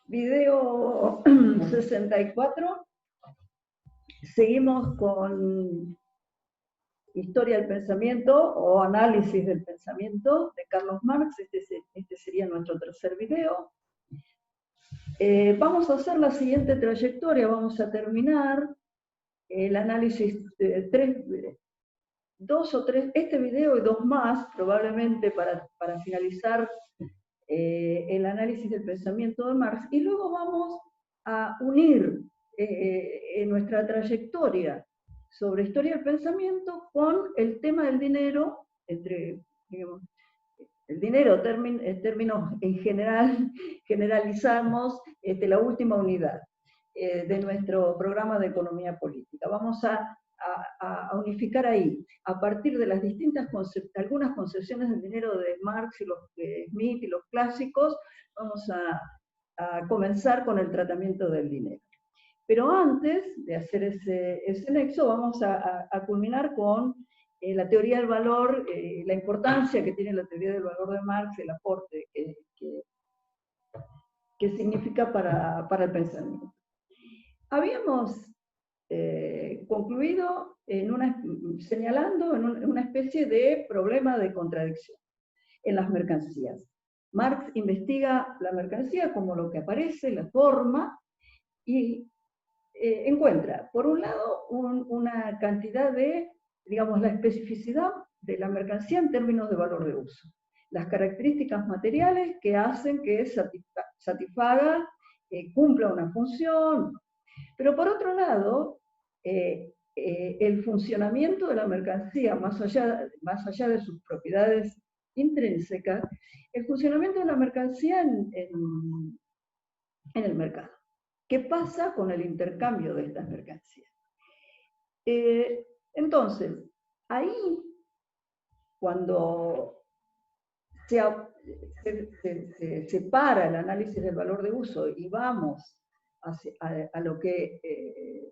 Video 64. Seguimos con Historia del Pensamiento o Análisis del Pensamiento de Carlos Marx. Este sería nuestro tercer video. Vamos a hacer la siguiente trayectoria. Vamos a terminar el análisis de dos o tres, este video y dos más, probablemente para finalizar el análisis del pensamiento de Marx, y luego vamos a unir nuestra trayectoria sobre historia del pensamiento con el tema del dinero, digamos, el dinero, términos en general, generalizamos la última unidad de nuestro programa de economía política. Vamos a unificar ahí, a partir de las distintas algunas concepciones del dinero de Marx y de Smith y los clásicos, vamos a comenzar con el tratamiento del dinero. Pero antes de hacer ese nexo, vamos a culminar con la teoría del valor, la importancia que tiene la teoría del valor de Marx, el aporte que significa para el pensamiento. Habíamos concluido señalando en una especie de problema de contradicción en las mercancías. Marx investiga la mercancía como lo que aparece, la forma, y encuentra, por un lado, una cantidad de, digamos, la especificidad de la mercancía en términos de valor de uso. Las características materiales que hacen que satisfaga, cumpla una función. Pero por otro lado, el funcionamiento de la mercancía, más allá de sus propiedades intrínsecas, el funcionamiento de la mercancía en el mercado. ¿Qué pasa con el intercambio de estas mercancías? Entonces, ahí, cuando se separa el análisis del valor de uso y vamos a lo que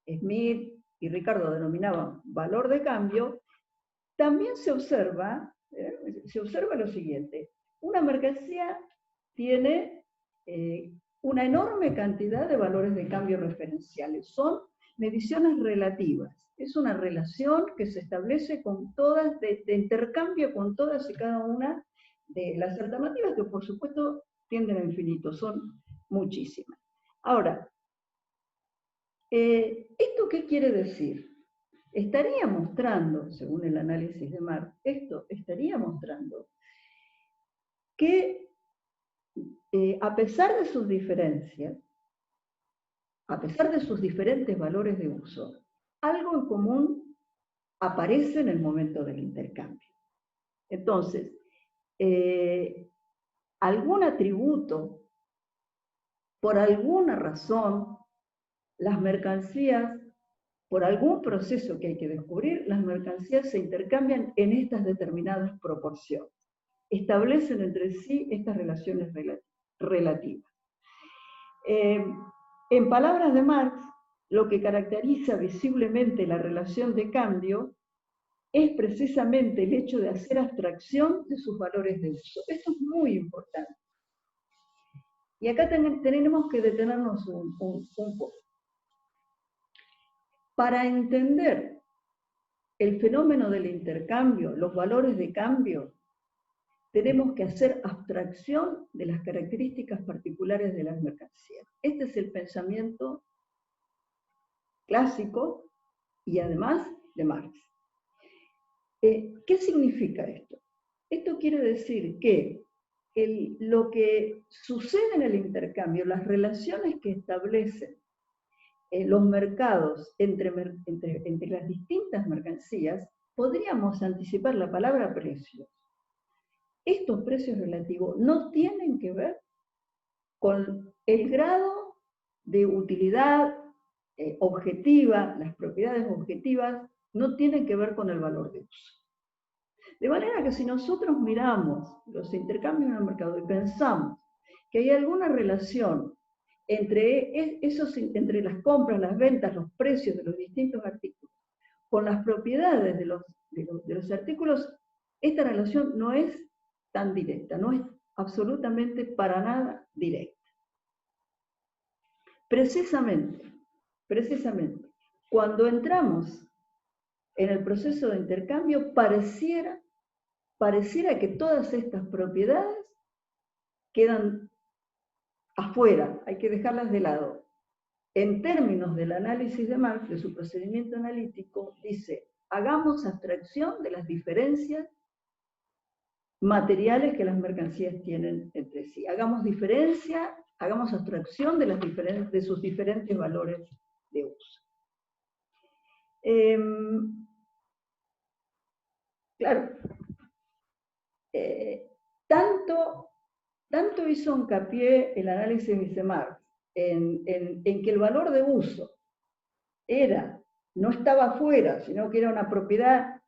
Smith y Ricardo denominaban valor de cambio, también se observa lo siguiente: una mercancía tiene una enorme cantidad de valores de cambio referenciales, son mediciones relativas, es una relación que se establece con todas, de intercambio con todas y cada una de las alternativas, que por supuesto tienden a infinito, son muchísimas. Ahora, ¿esto qué quiere decir? Estaría mostrando, según el análisis de Marx, estaría mostrando que a pesar de sus diferencias, a pesar de sus diferentes valores de uso, algo en común aparece en el momento del intercambio. Entonces, algún atributo, por alguna razón, las mercancías, por algún proceso que hay que descubrir, las mercancías se intercambian en estas determinadas proporciones. Establecen entre sí estas relaciones relativas. En palabras de Marx, lo que caracteriza visiblemente la relación de cambio es precisamente el hecho de hacer abstracción de sus valores de uso. Esto es muy importante. Y acá tenemos que detenernos un poco. Para entender el fenómeno del intercambio, los valores de cambio, tenemos que hacer abstracción de las características particulares de las mercancías. Este es el pensamiento clásico y además de Marx. ¿Qué significa esto? Esto quiere decir que lo que sucede en el intercambio, las relaciones que establecen los mercados entre las distintas mercancías, podríamos anticipar la palabra precios. Estos precios relativos no tienen que ver con el grado de utilidad objetiva, las propiedades objetivas no tienen que ver con el valor de uso. De manera que si nosotros miramos los intercambios en el mercado y pensamos que hay alguna relación entre las compras, las ventas, los precios de los distintos artículos, con las propiedades de los artículos, esta relación no es tan directa, no es absolutamente para nada directa. precisamente, cuando entramos en el proceso de intercambio, pareciera que todas estas propiedades quedan afuera, hay que dejarlas de lado. En términos del análisis de Marx, de su procedimiento analítico, dice, hagamos abstracción de las diferencias materiales que las mercancías tienen entre sí. Hagamos abstracción de sus diferentes valores de uso. Claro, tanto hizo hincapié el análisis de Marx en que el valor de uso no estaba afuera, sino que era una propiedad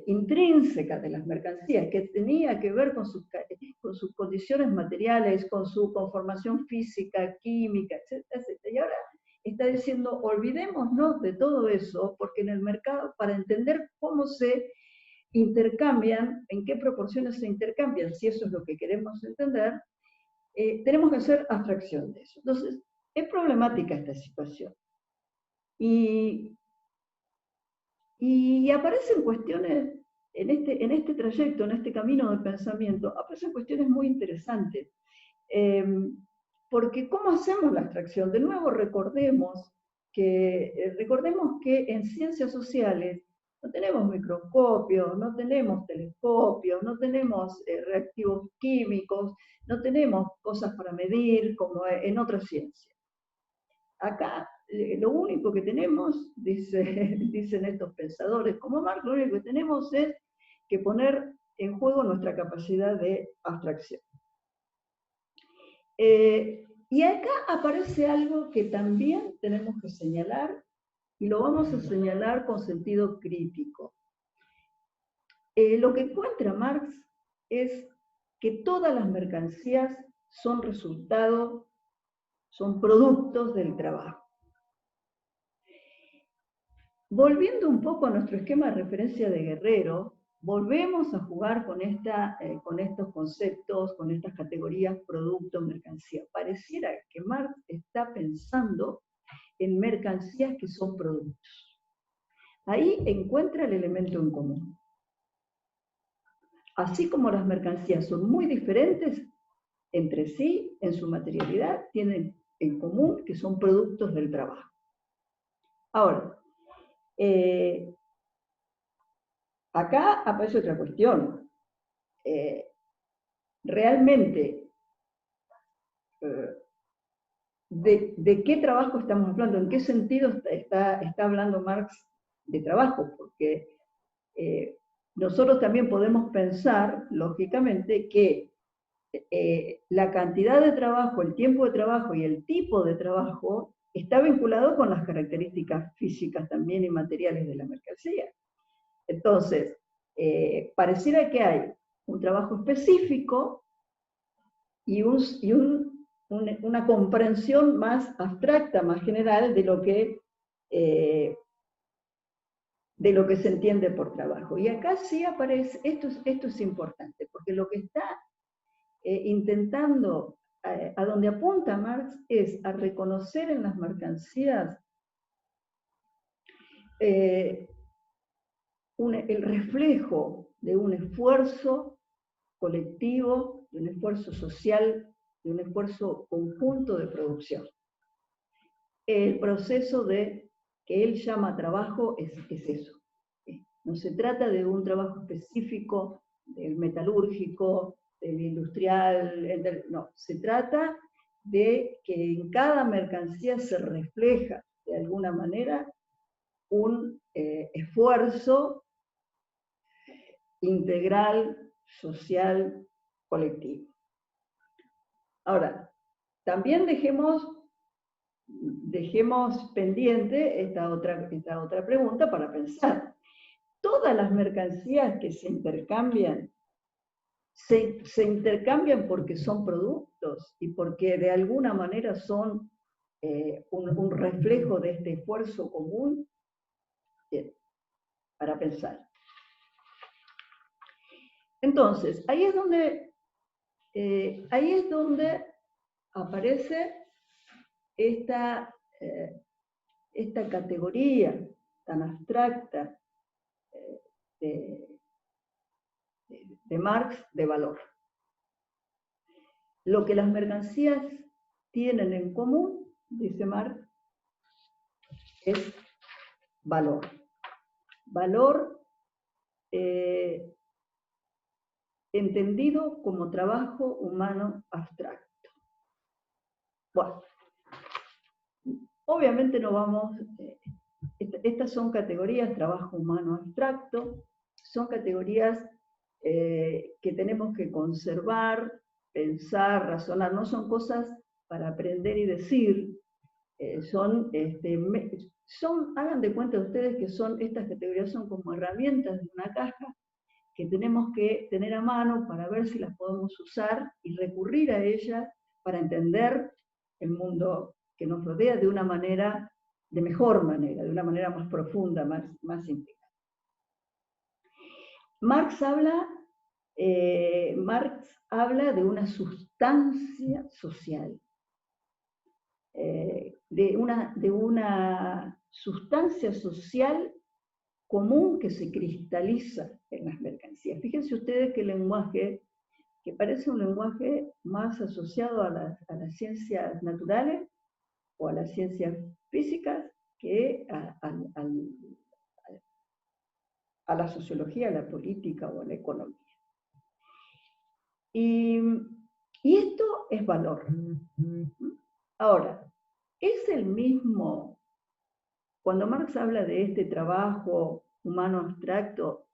intrínseca de las mercancías, que tenía que ver con sus condiciones materiales, con su conformación física, química, etcétera, etcétera. Y ahora está diciendo, olvidémonos de todo eso, porque en el mercado, para entender cómo se intercambian, en qué proporciones se intercambian, si eso es lo que queremos entender, tenemos que hacer abstracción de eso. Entonces, es problemática esta situación. Y aparecen cuestiones, en este trayecto, en este camino de pensamiento, aparecen cuestiones muy interesantes. Porque ¿cómo hacemos la abstracción? De nuevo, recordemos que en ciencias sociales no tenemos microscopios, no tenemos telescopios, no tenemos reactivos químicos, no tenemos cosas para medir como en otras ciencias. Acá lo único que tenemos, dicen estos pensadores como Marx, lo único que tenemos es que poner en juego nuestra capacidad de abstracción. Y acá aparece algo que también tenemos que señalar, y lo vamos a señalar con sentido crítico. Lo que encuentra Marx es que todas las mercancías son productos del trabajo. Volviendo un poco a nuestro esquema de referencia de Guerrero, volvemos a jugar con estos conceptos, con estas categorías producto, mercancía. Pareciera que Marx está pensando en mercancías que son productos. Ahí encuentra el elemento en común. Así como las mercancías son muy diferentes entre sí, en su materialidad, tienen en común que son productos del trabajo. Ahora, acá aparece otra cuestión. Realmente, ¿de qué trabajo estamos hablando? ¿En qué sentido está hablando Marx de trabajo? Porque nosotros también podemos pensar, lógicamente, que la cantidad de trabajo, el tiempo de trabajo y el tipo de trabajo está vinculado con las características físicas también y materiales de la mercancía. Entonces, pareciera que hay un trabajo específico y una comprensión más abstracta, más general de lo que se entiende por trabajo. Y acá sí aparece, esto es importante, porque lo que está intentando, a donde apunta Marx, es a reconocer en las mercancías el reflejo de un esfuerzo colectivo, de un esfuerzo social, de un esfuerzo conjunto de producción. El proceso que él llama trabajo es eso. No se trata de un trabajo específico del metalúrgico, del industrial, no, se trata de que en cada mercancía se refleja de alguna manera un esfuerzo integral, social, colectivo. Ahora, también dejemos pendiente esta otra pregunta para pensar. Todas las mercancías que se intercambian, se intercambian porque son productos y porque de alguna manera son un reflejo de este esfuerzo común. Bien, para pensar. Entonces, ahí es donde aparece esta categoría tan abstracta de Marx de valor. Lo que las mercancías tienen en común, dice Marx, es valor. Valor entendido como trabajo humano abstracto. Bueno, obviamente no vamos, estas son categorías, trabajo humano abstracto, son categorías que tenemos que conservar, pensar, razonar, no son cosas para aprender y decir, hagan de cuenta ustedes que estas categorías son como herramientas de una caja que tenemos que tener a mano para ver si las podemos usar y recurrir a ellas para entender el mundo que nos rodea de una manera, de mejor manera, de una manera más profunda, más íntima. Marx habla de una sustancia social, de una sustancia social común que se cristaliza en las mercancías. Fíjense ustedes que el lenguaje, que parece un lenguaje más asociado a las ciencias naturales o a las ciencias físicas que a la sociología, a la política o a la economía. Y esto es valor. Ahora, es el mismo, cuando Marx habla de este trabajo humano abstracto,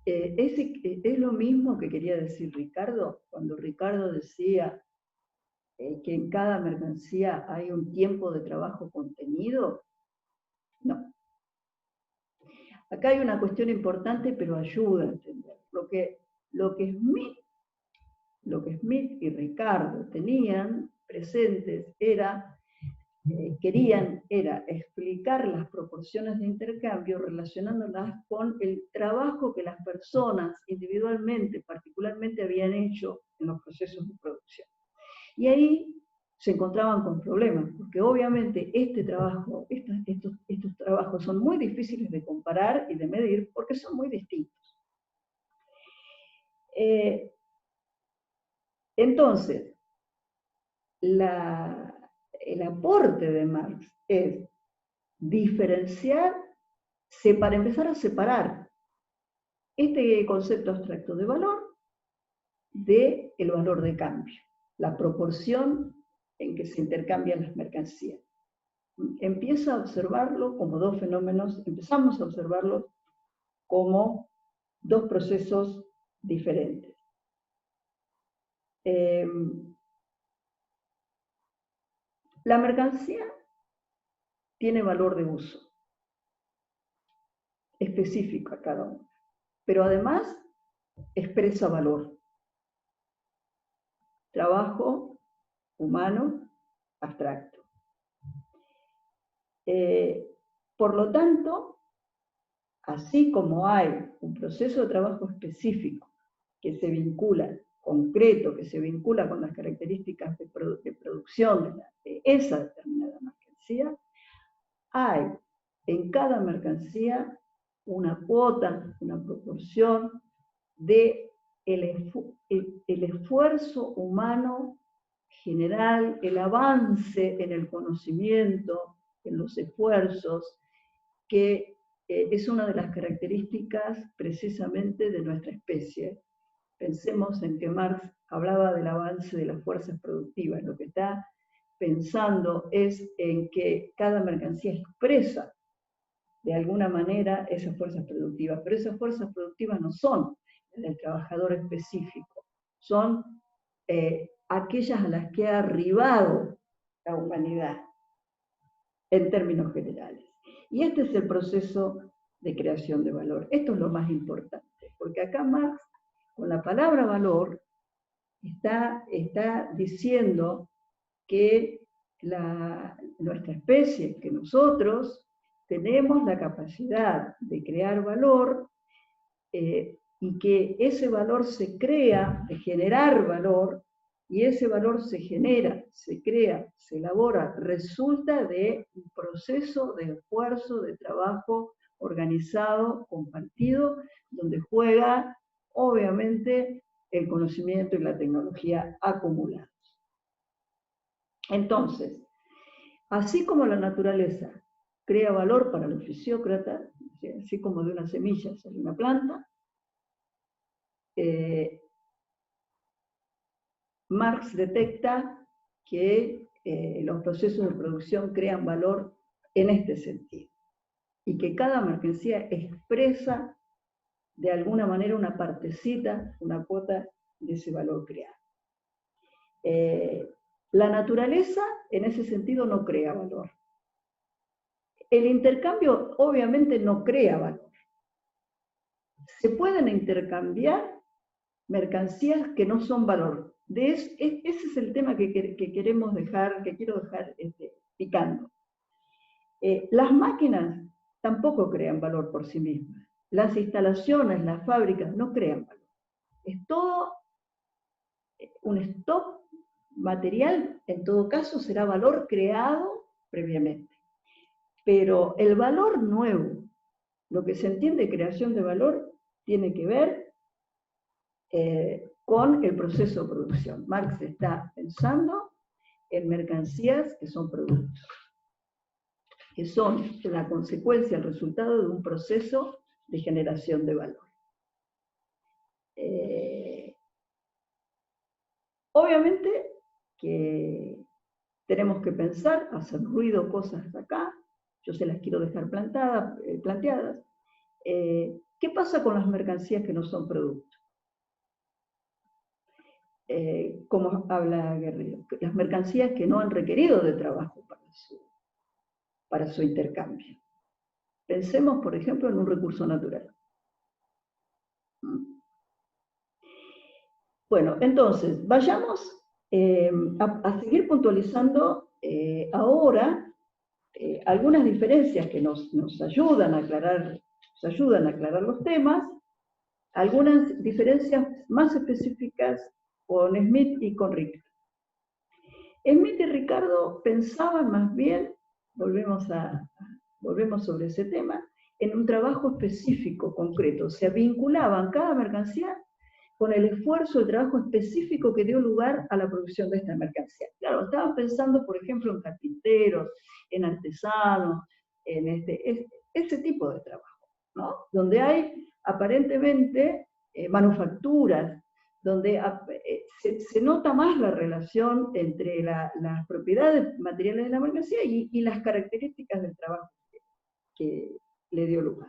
es lo mismo que quería decir Ricardo, cuando Ricardo decía que en cada mercancía hay un tiempo de trabajo contenido. No. Acá hay una cuestión importante, pero ayuda a entender. Lo que Smith y Ricardo tenían presentes querían explicar las proporciones de intercambio relacionándolas con el trabajo que las personas individualmente, particularmente, habían hecho en los procesos de producción. Y ahí se encontraban con problemas, porque obviamente estos trabajos son muy difíciles de comparar y de medir porque son muy distintos. Entonces, el aporte de Marx es diferenciar, para empezar a separar este concepto abstracto de valor del valor de cambio, la proporción en que se intercambian las mercancías. Empieza a observarlo como dos fenómenos, empezamos a observarlos como dos procesos diferentes. La mercancía tiene valor de uso específico a cada uno, pero además expresa valor. Trabajo humano abstracto. Por lo tanto, así como hay un proceso de trabajo específico que se vincula, concreto, que se vincula con las características de producción de esa determinada mercancía, hay en cada mercancía una cuota, una proporción de el esfuerzo humano general, el avance en el conocimiento, en los esfuerzos, que es una de las características precisamente de nuestra especie. Pensemos en que Marx hablaba del avance de las fuerzas productivas. Lo que está pensando es en que cada mercancía expresa de alguna manera esas fuerzas productivas, pero esas fuerzas productivas no son del trabajador específico, son aquellas a las que ha arribado la humanidad en términos generales. Y este es el proceso de creación de valor. Esto es lo más importante, porque acá Marx, con la palabra valor, está diciendo que nuestra especie, que nosotros tenemos la capacidad de crear valor y que ese valor se crea, de generar valor, y ese valor se genera, se crea, se elabora, resulta de un proceso de esfuerzo, de trabajo organizado, compartido, donde juega, obviamente, el conocimiento y la tecnología acumulados. Entonces, así como la naturaleza crea valor para los fisiócratas, así como de una semilla sale una planta, Marx detecta que los procesos de producción crean valor en este sentido y que cada mercancía expresa de alguna manera una partecita, una cuota de ese valor creado. La naturaleza en ese sentido no crea valor. El intercambio obviamente no crea valor. Se pueden intercambiar mercancías que no son valor. Ese es el tema que queremos dejar, que quiero dejar picando. Las máquinas tampoco crean valor por sí mismas. Las instalaciones, las fábricas no crean valor. Es todo un stock material, en todo caso será valor creado previamente. Pero el valor nuevo, lo que se entiende creación de valor, tiene que ver con el proceso de producción. Marx está pensando en mercancías que son productos, que son la consecuencia, el resultado de un proceso de generación de valor. Obviamente que tenemos que pensar, hacer ruido cosas acá, yo se las quiero dejar planteadas. ¿Qué pasa con las mercancías que no son productos? Como habla Guerrero, las mercancías que no han requerido de trabajo para su intercambio. Pensemos, por ejemplo, en un recurso natural. Bueno, entonces, vayamos a seguir puntualizando ahora algunas diferencias que nos ayudan a aclarar los temas, algunas diferencias más específicas con Smith y con Ricardo. Smith y Ricardo pensaban más bien, volvemos sobre ese tema, en un trabajo específico, concreto, o sea, vinculaban cada mercancía con el esfuerzo, el trabajo específico que dio lugar a la producción de esta mercancía. Claro, estaban pensando, por ejemplo, en carpinteros, en artesanos, en ese tipo de trabajo, ¿no? Donde hay aparentemente manufacturas, donde se nota más la relación entre las propiedades materiales de la mercancía y las características del trabajo que le dio lugar.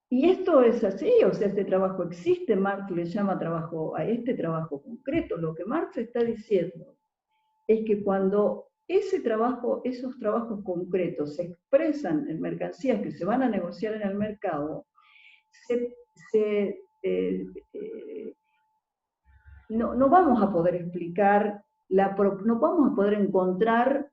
Y esto es así, o sea, este trabajo existe, Marx le llama trabajo a este trabajo concreto. Lo que Marx está diciendo es que cuando esos trabajos concretos se expresan en mercancías que se van a negociar en el mercado, no vamos a poder explicar, no vamos a poder encontrar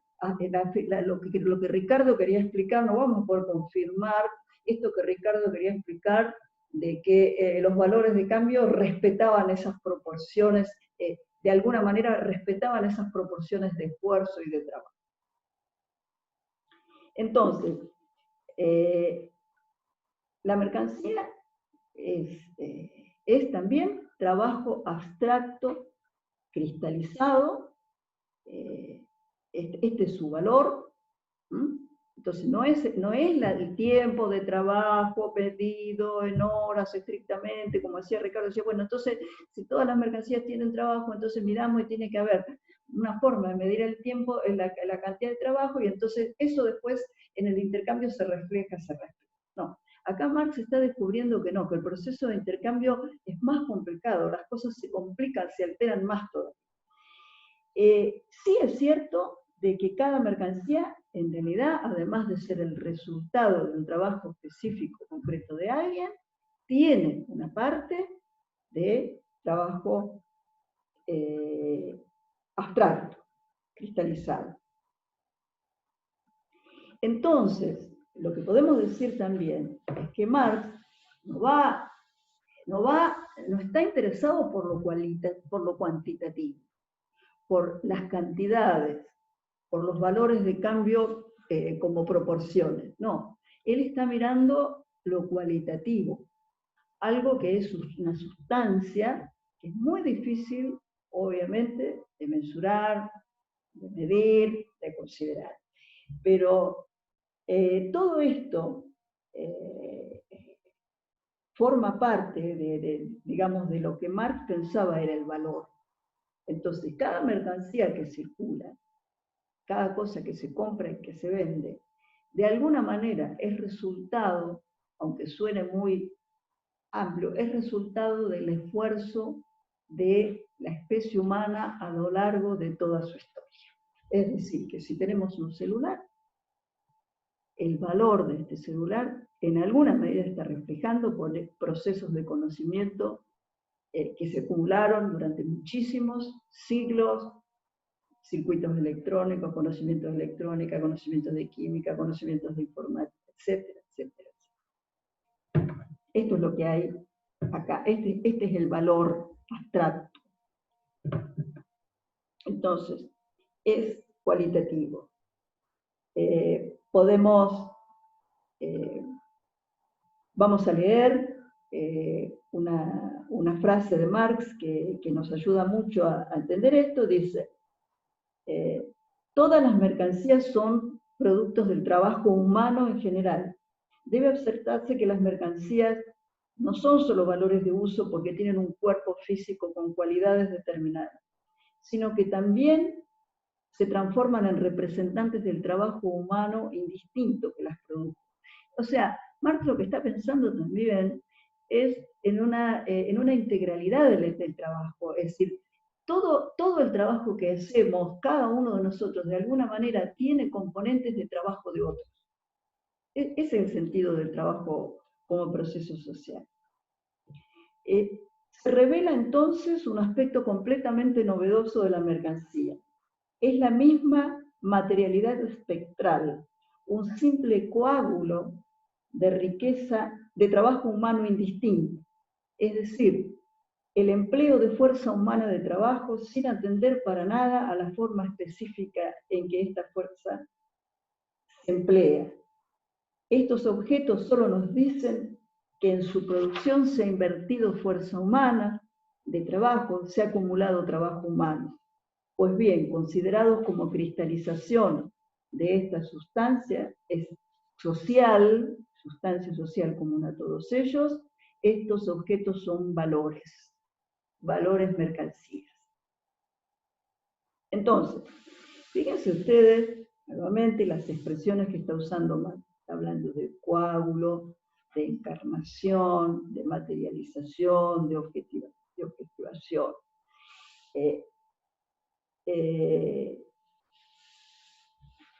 lo que Ricardo quería explicar, no vamos a poder confirmar esto que Ricardo quería explicar, de que los valores de cambio respetaban esas proporciones, de alguna manera respetaban esas proporciones de esfuerzo y de trabajo. Entonces, la mercancía es también trabajo abstracto, cristalizado, este es su valor. Entonces no es el tiempo de trabajo medido en horas estrictamente, como decía Ricardo, decía, bueno, entonces si todas las mercancías tienen trabajo, entonces miramos y tiene que haber una forma de medir el tiempo, la cantidad de trabajo, y entonces eso después en el intercambio se refleja. No, acá Marx está descubriendo que no, que el proceso de intercambio es más complicado, las cosas se complican, se alteran más todavía. Sí es cierto de que cada mercancía, en realidad, además de ser el resultado de un trabajo específico, concreto de alguien, tiene una parte de trabajo abstracto, cristalizado. Entonces, lo que podemos decir también es que Marx no va no está interesado por lo cuantitativo, por las cantidades, por los valores de cambio como proporciones. No, él está mirando lo cualitativo, algo que es una sustancia que es muy difícil, obviamente, de mensurar, de medir, de considerar. Pero todo esto forma parte digamos, de lo que Marx pensaba era el valor. Entonces, cada mercancía que circula, cada cosa que se compra y que se vende, de alguna manera es resultado, aunque suene muy amplio, es resultado del esfuerzo de la especie humana a lo largo de toda su historia. Es decir, que si tenemos un celular, el valor de este celular en alguna medida está reflejando por procesos de conocimiento que se acumularon durante muchísimos siglos, circuitos electrónicos, conocimientos de electrónica, conocimientos de química, conocimientos de informática, etcétera, etcétera. Esto es lo que hay acá. Este es el valor abstracto. Entonces, es cualitativo. Vamos a leer una frase de Marx que nos ayuda mucho a entender esto. Dice, todas las mercancías son productos del trabajo humano en general. Debe aceptarse que las mercancías no son solo valores de uso porque tienen un cuerpo físico con cualidades determinadas, sino que también se transforman en representantes del trabajo humano indistinto que las produce. O sea, Marx lo que está pensando también es en una integralidad del trabajo, es decir, todo el trabajo que hacemos, cada uno de nosotros, de alguna manera, tiene componentes de trabajo de otros. Ese es el sentido del trabajo como proceso social. Se revela entonces un aspecto completamente novedoso de la mercancía. Es la misma materialidad espectral, un simple coágulo de riqueza, de trabajo humano indistinto. Es decir, el empleo de fuerza humana de trabajo sin atender para nada a la forma específica en que esta fuerza se emplea. Estos objetos solo nos dicen que en su producción se ha invertido fuerza humana de trabajo, se ha acumulado trabajo humano. Pues bien, considerados como cristalización de esta sustancia social, sustancia social común a todos ellos, estos objetos son valores mercancías. Entonces, fíjense ustedes, nuevamente, las expresiones que está usando Marx. Está hablando de coágulo, de encarnación, de materialización, de objetivación.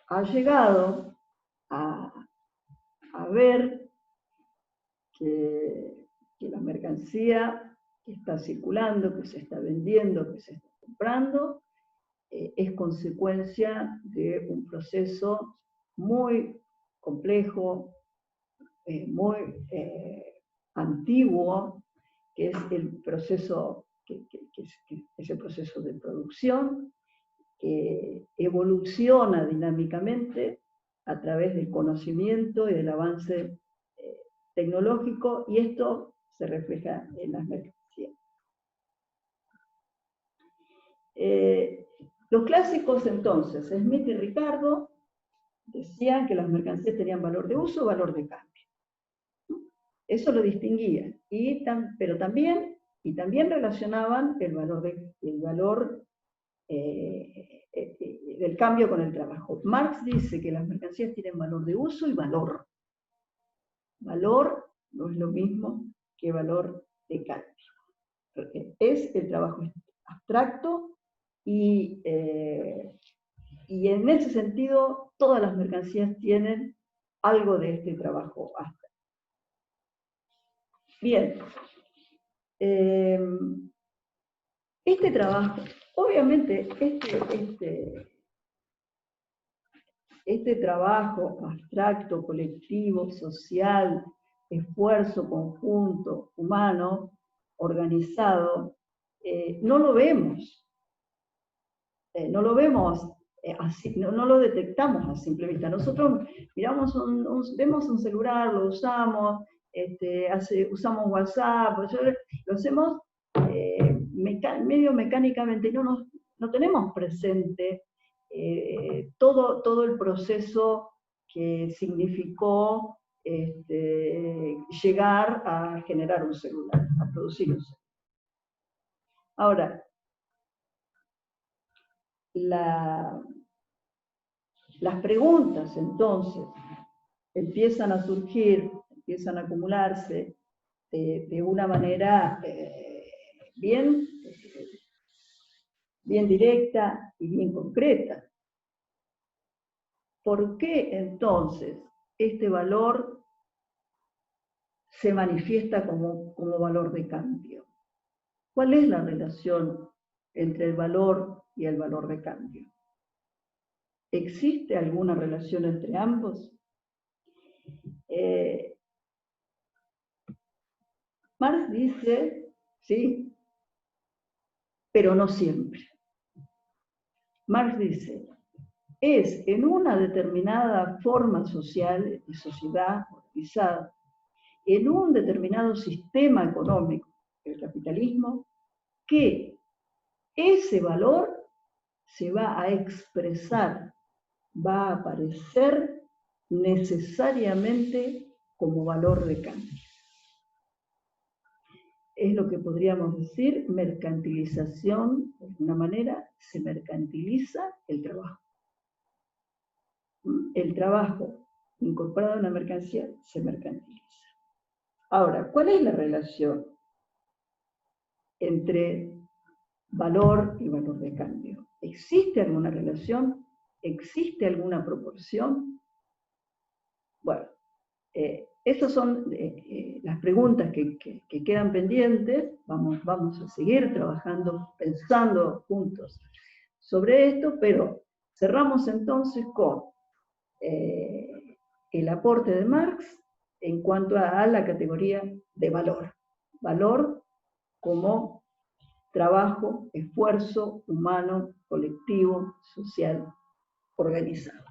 Ha llegado a ver que la mercancía que está circulando, que se está vendiendo, que se está comprando, es consecuencia de un proceso muy complejo, muy antiguo, que es el proceso, es el proceso de producción, que evoluciona dinámicamente a través del conocimiento y del avance tecnológico, y esto se refleja en las mercancías. Los clásicos entonces, Smith y Ricardo, decían que las mercancías tenían valor de uso, valor de cambio. Eso lo distinguían, pero también relacionaban el valor del cambio con el trabajo. Marx dice que las mercancías tienen valor de uso y valor. Valor no es lo mismo que valor de cambio. Es el trabajo abstracto y en ese sentido todas las mercancías tienen algo de este trabajo abstracto. Bien. Este trabajo, obviamente, este trabajo abstracto, colectivo, social, esfuerzo conjunto, humano, organizado, no lo vemos. No lo vemos así, no lo detectamos a simple vista. Nosotros miramos vemos un celular, lo usamos, usamos WhatsApp, lo hacemos medio mecánicamente, no tenemos presente todo el proceso que significó llegar a generar un celular, a producir un celular. Ahora, las preguntas entonces empiezan a surgir, empiezan a acumularse de una manera bien directa y bien concreta. ¿Por qué entonces este valor se manifiesta como valor de cambio? ¿Cuál es la relación entre el valor y el valor de cambio? ¿Existe alguna relación entre ambos? Marx dice, sí, pero no siempre. Marx dice, es en una determinada forma social y sociedad organizada, en un determinado sistema económico, el capitalismo, que ese valor se va a expresar, va a aparecer necesariamente como valor de cambio. Es lo que podríamos decir mercantilización, de alguna manera se mercantiliza el trabajo. El trabajo incorporado a una mercancía se mercantiliza. Ahora, ¿cuál es la relación entre valor y valor de cambio? ¿Existe alguna relación? ¿Existe alguna proporción? Bueno, esas son las preguntas que quedan pendientes. Vamos a seguir trabajando, pensando juntos sobre esto, pero cerramos entonces con el aporte de Marx en cuanto a la categoría de valor. Valor como trabajo, esfuerzo humano, colectivo, social, organizado.